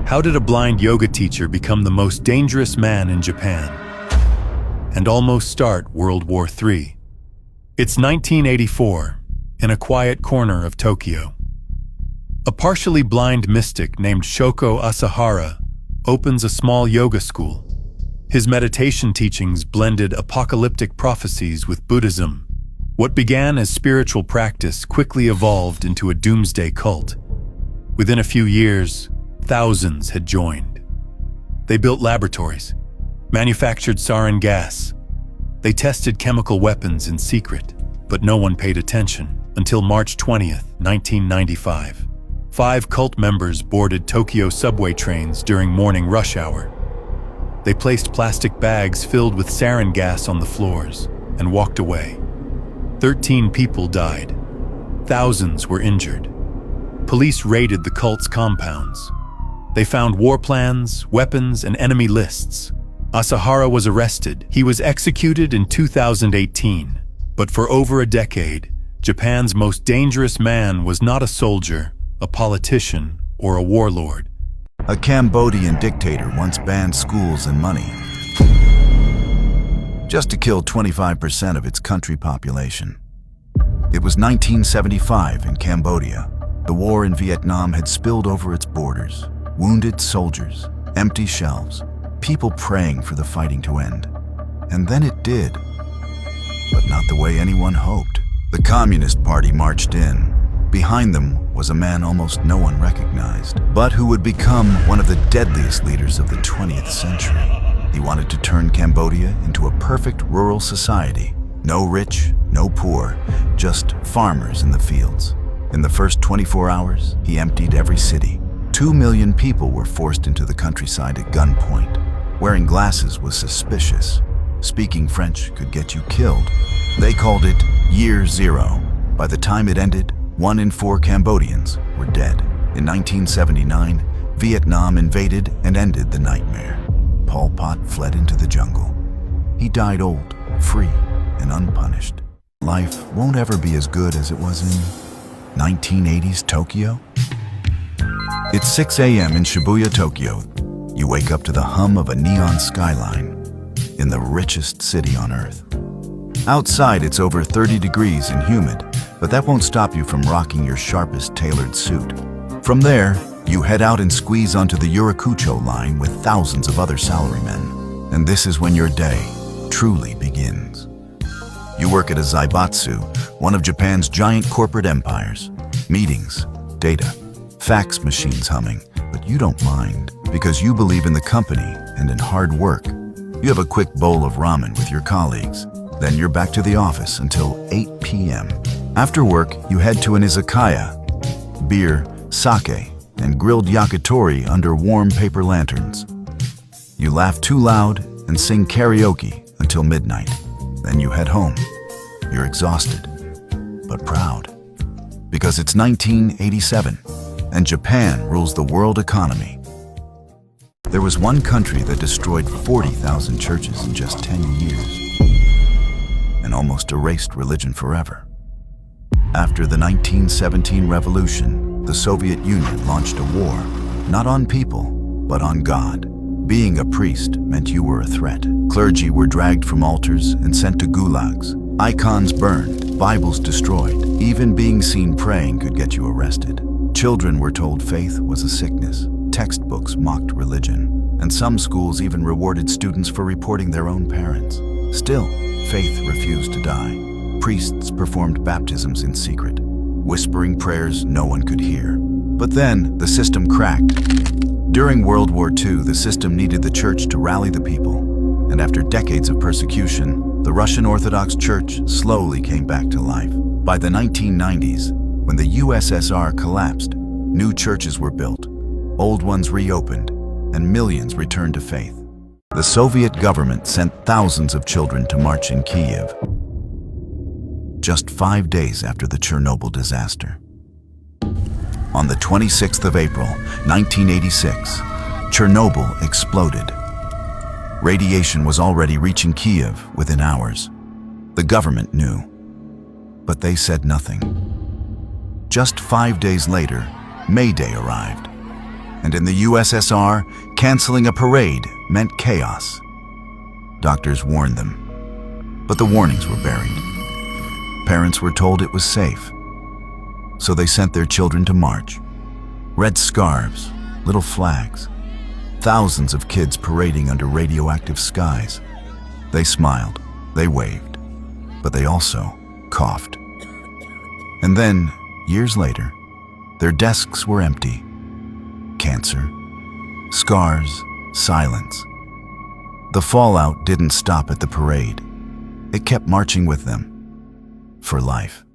How did a blind yoga teacher become the most dangerous man in Japan and almost start World War III? It's 1984, in a quiet corner of Tokyo. A partially blind mystic named Shoko Asahara opens a small yoga school. His meditation teachings blended apocalyptic prophecies with Buddhism. What began as spiritual practice quickly evolved into a doomsday cult. Within a few years, thousands had joined. They built laboratories, manufactured sarin gas. They tested chemical weapons in secret, but no one paid attention until March 20th, 1995. 5 cult members boarded Tokyo subway trains during morning rush hour. They placed plastic bags filled with sarin gas on the floors and walked away. 13 people died. Thousands were injured. Police raided the cult's compounds. They found war plans, weapons, and enemy lists. Asahara was arrested. He was executed in 2018. But for over a decade, Japan's most dangerous man was not a soldier, a politician, or a warlord. A Cambodian dictator once banned schools and money just to kill 25% of its country population. It was 1975 in Cambodia. The war in Vietnam had spilled over its borders. Wounded soldiers, empty shelves, people praying for the fighting to end. And then it did, but not the way anyone hoped. The Communist Party marched in. Behind them was a man almost no one recognized, but who would become one of the deadliest leaders of the 20th century. He wanted to turn Cambodia into a perfect rural society. No rich, no poor, just farmers in the fields. In the first 24 hours, he emptied every city. 2 million people were forced into the countryside at gunpoint. Wearing glasses was suspicious. Speaking French could get you killed. They called it Year Zero. By the time it ended, 1 in 4 Cambodians were dead. In 1979, Vietnam invaded and ended the nightmare. Pol Pot fled into the jungle. He died old, free, and unpunished. Life won't ever be as good as it was in 1980s Tokyo. It's 6 a.m. in Shibuya, Tokyo. You wake up to the hum of a neon skyline in the richest city on earth. Outside, it's over 30 degrees and humid, but that won't stop you from rocking your sharpest tailored suit. From there, you head out and squeeze onto the Yurakucho line with thousands of other salarymen. And this is when your day truly begins. You work at a zaibatsu, one of Japan's giant corporate empires. Meetings, data, fax machines humming, but you don't mind because you believe in the company and in hard work. You have a quick bowl of ramen with your colleagues. Then you're back to the office until 8 p.m. After work, you head to an izakaya, beer, sake, and grilled yakitori under warm paper lanterns. You laugh too loud and sing karaoke until midnight. Then you head home. You're exhausted, but proud. Because it's 1987, and Japan rules the world economy. There was one country that destroyed 40,000 churches in just 10 years, and almost erased religion forever. After the 1917 revolution, the Soviet Union launched a war, not on people, but on God. Being a priest meant you were a threat. Clergy were dragged from altars and sent to gulags. Icons burned, Bibles destroyed. Even being seen praying could get you arrested. Children were told faith was a sickness. Textbooks mocked religion. And some schools even rewarded students for reporting their own parents. Still, faith refused to die. Priests performed baptisms in secret, whispering prayers no one could hear. But then, the system cracked. During World War II, the system needed the church to rally the people. And after decades of persecution, the Russian Orthodox Church slowly came back to life. By the 1990s, when the USSR collapsed, new churches were built, old ones reopened, and millions returned to faith. The Soviet government sent thousands of children to march in Kiev, just 5 days after the Chernobyl disaster. On the 26th of April, 1986, Chernobyl exploded. Radiation was already reaching Kiev within hours. The government knew, but they said nothing. Just 5 days later, May Day arrived, And in the USSR, canceling a parade meant chaos. Doctors warned them, but the warnings were buried. Parents were told it was safe, so they sent their children to march. Red scarves, little flags, thousands of kids parading under radioactive skies. They smiled, they waved, but they also coughed. And then, years later, their desks were empty. Cancer, scars, silence. The fallout didn't stop at the parade. It kept marching with them for life.